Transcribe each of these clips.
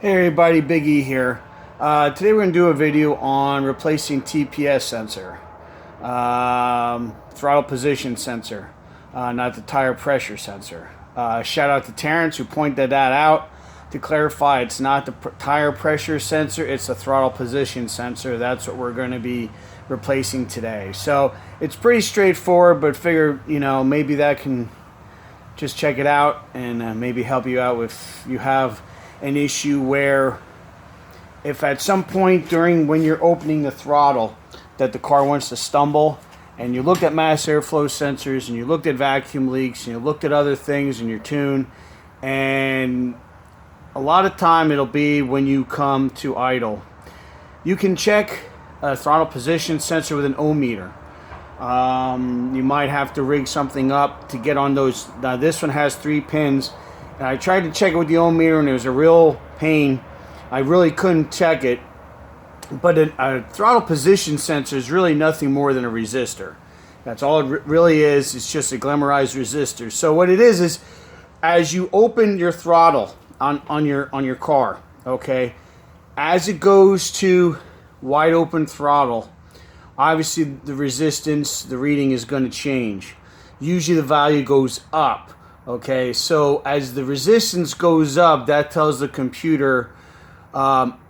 Hey everybody, Big E here. Today we're going to do a video on replacing T.P.S sensor, throttle position sensor, not the tire pressure sensor. Shout out to Terrence who pointed that out. To clarify, it's not the tire pressure sensor, it's the throttle position sensor. That's what we're going to be replacing today. So it's pretty straightforward, but figure, maybe that can just check it out and maybe help you out if you have an issue where if at some point during when you're opening the throttle that the car wants to stumble, and you looked at mass airflow sensors and you looked at vacuum leaks and you looked at other things in your tune, and a lot of time it'll be when you come to idle. You can check a throttle position sensor with an ohm meter. You might have to rig something up to get on those. Now this one has 3 pins. And I tried to check it with the ohm meter and it was a real pain. I really couldn't check it. But a throttle position sensor is really nothing more than a resistor. That's all it really is. It's just a glamorized resistor. So what it is as you open your throttle on your car, okay, as it goes to wide open throttle, obviously the resistance, the reading is going to change. Usually the value goes up. Okay, so as the resistance goes up, that tells the computer,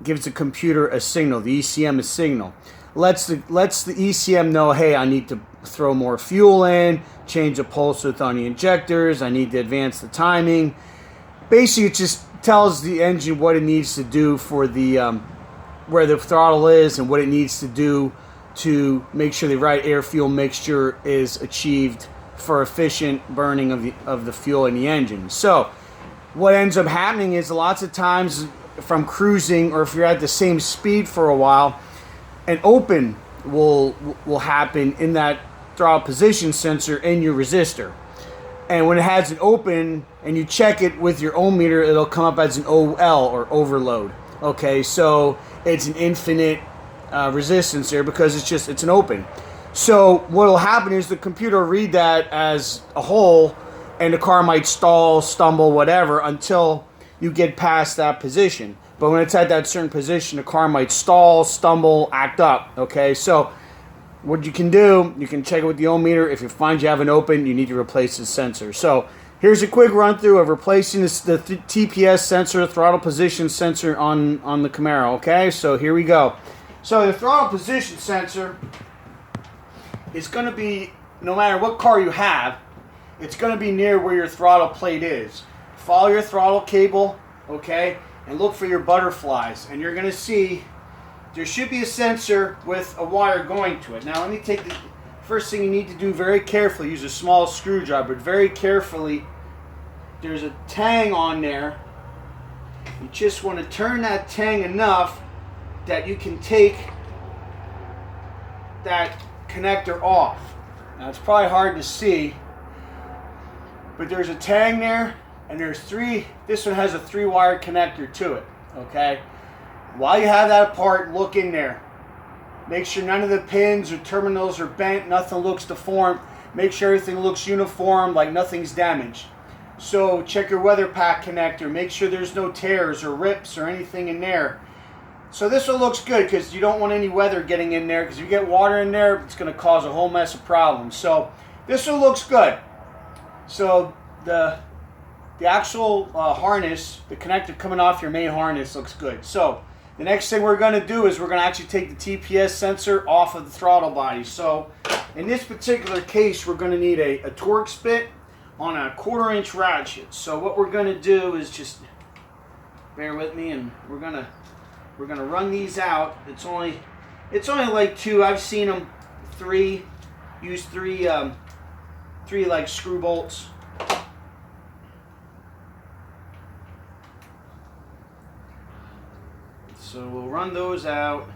gives the computer a signal, the ECM a signal. Lets the ECM know, hey, I need to throw more fuel in, change the pulse width on the injectors, I need to advance the timing. Basically, it just tells the engine what it needs to do for the, where the throttle is and what it needs to do to make sure the right air-fuel mixture is achieved for efficient burning of the fuel in the engine. So what ends up happening is lots of times from cruising, or if you're at the same speed for a while, an open will happen in that throttle position sensor in your resistor. And when it has an open and you check it with your ohm meter, it'll come up as an OL, or overload. Okay, so it's an infinite resistance there because it's an open. So what will happen is the computer will read that as a whole, and the car might stall, stumble, whatever, until you get past that position. But when it's at that certain position, the car might stall, stumble, act up. Okay, so what you can do, you can check it with the ohm meter. If you find you have an open, you need to replace the sensor. So here's a quick run through of replacing the T.P.S sensor, throttle position sensor on the Camaro. Okay, so here we go. So the throttle position sensor, it's going to be, no matter what car you have, it's going to be near where your throttle plate is. Follow your throttle cable, okay, and look for your butterflies. And you're going to see there should be a sensor with a wire going to it. Now let me take the first thing you need to do very carefully. Use a small screwdriver, but very carefully. There's a tang on there. You just want to turn that tang enough that you can take that connector off. Now it's probably hard to see, but there's a tang there, and there's 3. This one has a 3-wire connector to it. Okay, while you have that apart, look in there. Make sure none of the pins or terminals are bent, nothing looks deformed. Make sure everything looks uniform, like nothing's damaged. So check your weather pack connector. Make sure there's no tears or rips or anything in there. So this one looks good because you don't want any weather getting in there, because if you get water in there, it's going to cause a whole mess of problems. So this one looks good. So the actual harness, the connector coming off your main harness, looks good. So the next thing we're going to do is we're going to actually take the T.P.S sensor off of the throttle body. So in this particular case, we're going to need a torque spit on a 1/4-inch ratchet. So what we're going to do is just bear with me, and we're going to run these out. It's only like 2. I've seen them 3. Use 3 like screw bolts. So we'll run those out.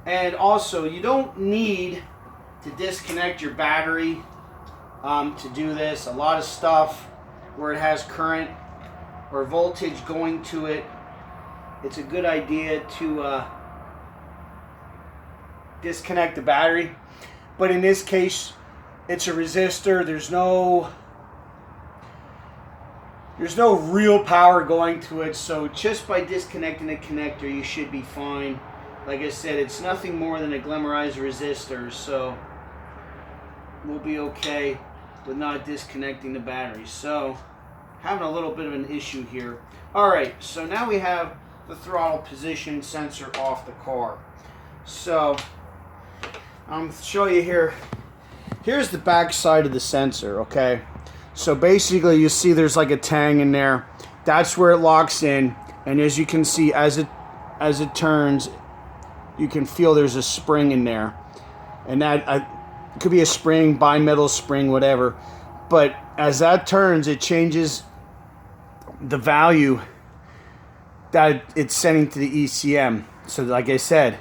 And also, you don't need to disconnect your battery to do this. A lot of stuff where it has current or voltage going to it, it's a good idea to disconnect the battery. But in this case, it's a resistor. There's no real power going to it, so just by disconnecting the connector you should be fine. Like I said, it's nothing more than a glamorized resistor, so we'll be okay with not disconnecting the battery. So having a little bit of an issue here. Alright, so now we have the throttle position sensor off the car. So I'm going to show you here. Here's the back side of the sensor, okay? So basically you see there's like a tang in there. That's where it locks in, and as you can see, as it turns, you can feel there's a spring in there. And that it could be a spring, bimetal spring, whatever. But as that turns, it changes the value that it's sending to the ECM. So like I said,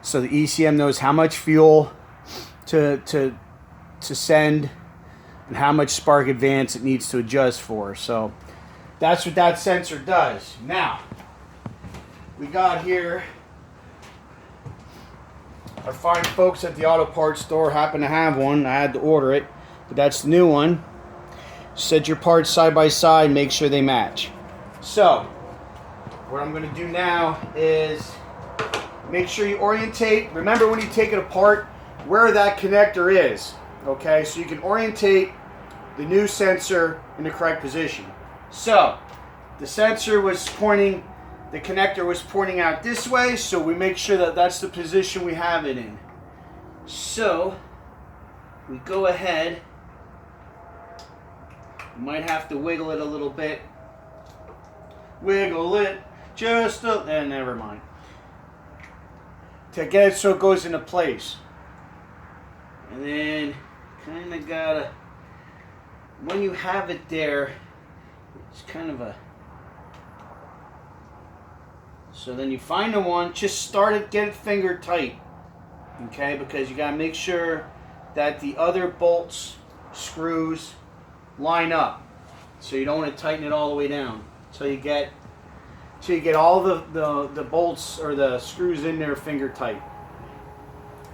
so the ECM knows how much fuel to send and how much spark advance it needs to adjust for. So that's what that sensor does. Now, we got here, our fine folks at the auto parts store happen to have one. I had to order it, but that's the new one. Set your parts side by side, make sure they match. So, what I'm going to do now is make sure you orientate. Remember when you take it apart, where that connector is. Okay, so you can orientate the new sensor in the correct position. So, the sensor was pointing, the connector was pointing out this way, so we make sure that that's the position we have it in. So, we go ahead, you might have to wiggle it a little bit. Wiggle it just a, never mind. To get it so it goes into place. And then kind of gotta, when you have it there, it's kind of a, so then you find the one, just start it, get it finger tight, okay, because you gotta make sure that the other bolts, screws line up, so you don't want to tighten it all the way down till you get all the bolts or the screws in there finger tight.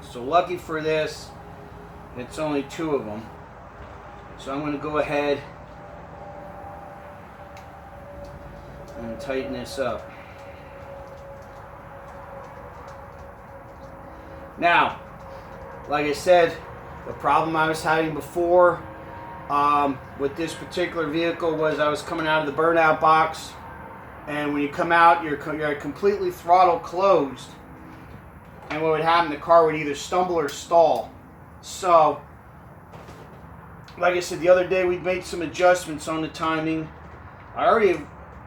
So lucky for this, it's only 2 of them. So I'm going to go ahead and tighten this up. Now, like I said, the problem I was having before with this particular vehicle was I was coming out of the burnout box, and when you come out, you're completely throttle closed, and what would happen, the car would either stumble or stall. So, like I said, the other day we made some adjustments on the timing. I already,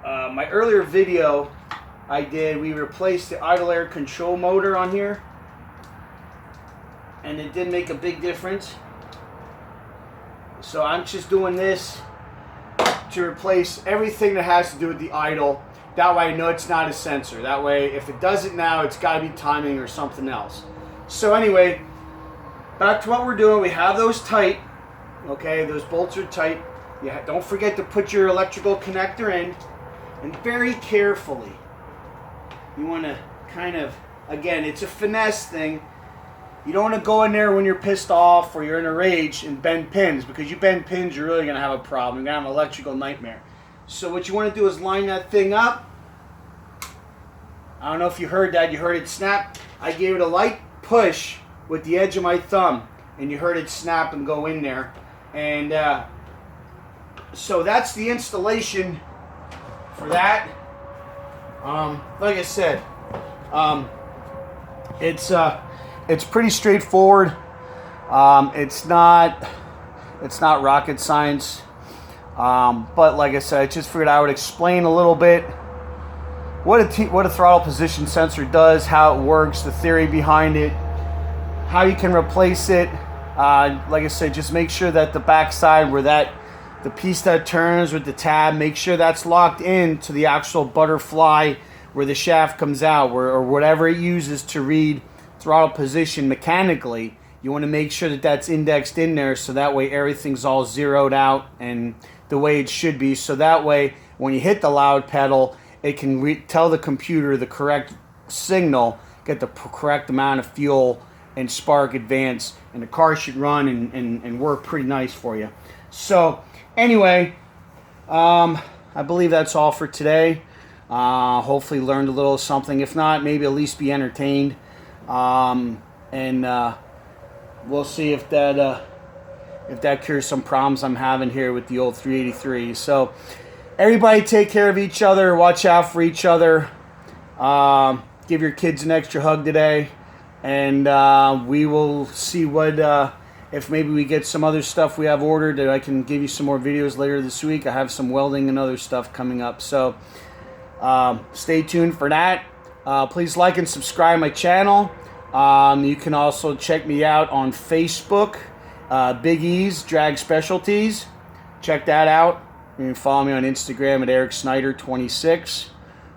my earlier video I did, we replaced the idle air control motor on here, and it did make a big difference. So I'm just doing this to replace everything that has to do with the idle. That way I know it's not a sensor. That way if it does it now, it's got to be timing or something else. So anyway, back to what we're doing. We have those tight. Okay, those bolts are tight. Yeah, don't forget to put your electrical connector in, and very carefully. You want to kind of, again, it's a finesse thing. You don't want to go in there when you're pissed off or you're in a rage and bend pins, because you bend pins, you're really going to have a problem. You're going to have an electrical nightmare. So what you want to do is line that thing up. I don't know if you heard that. You heard it snap. I gave it a light push with the edge of my thumb, and you heard it snap and go in there. And so that's the installation for that. Like I said, it's pretty straightforward. It's not rocket science. But like I said, I just figured I would explain a little bit what a throttle position sensor does, how it works, the theory behind it, how you can replace it. Like I said, just make sure that the backside where the piece that turns with the tab, make sure that's locked in to the actual butterfly where the shaft comes out, or whatever it uses to read throttle position mechanically. You want to make sure that that's indexed in there, so that way everything's all zeroed out and the way it should be, so that way when you hit the loud pedal, it can tell the computer the correct signal, get the correct amount of fuel and spark advance, and the car should run and work pretty nice for you. So anyway, I believe that's all for today. Hopefully learned a little something. If not, maybe at least be entertained. And we'll see if that cures some problems I'm having here with the old 383. So everybody take care of each other. Watch out for each other. Give your kids an extra hug today. And we will see what if maybe we get some other stuff we have ordered that I can give you some more videos later this week. I have some welding and other stuff coming up. So stay tuned for that. Please like and subscribe my channel. You can also check me out on Facebook, Big E's Drag Specialties. Check that out. You can follow me on Instagram at EricSnyder26.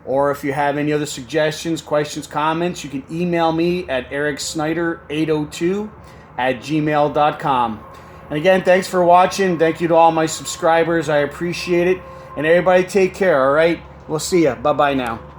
Or if you have any other suggestions, questions, comments, you can email me at ericsnyder802@gmail.com. And again, thanks for watching. Thank you to all my subscribers. I appreciate it. And everybody take care, all right? We'll see ya. Bye-bye now.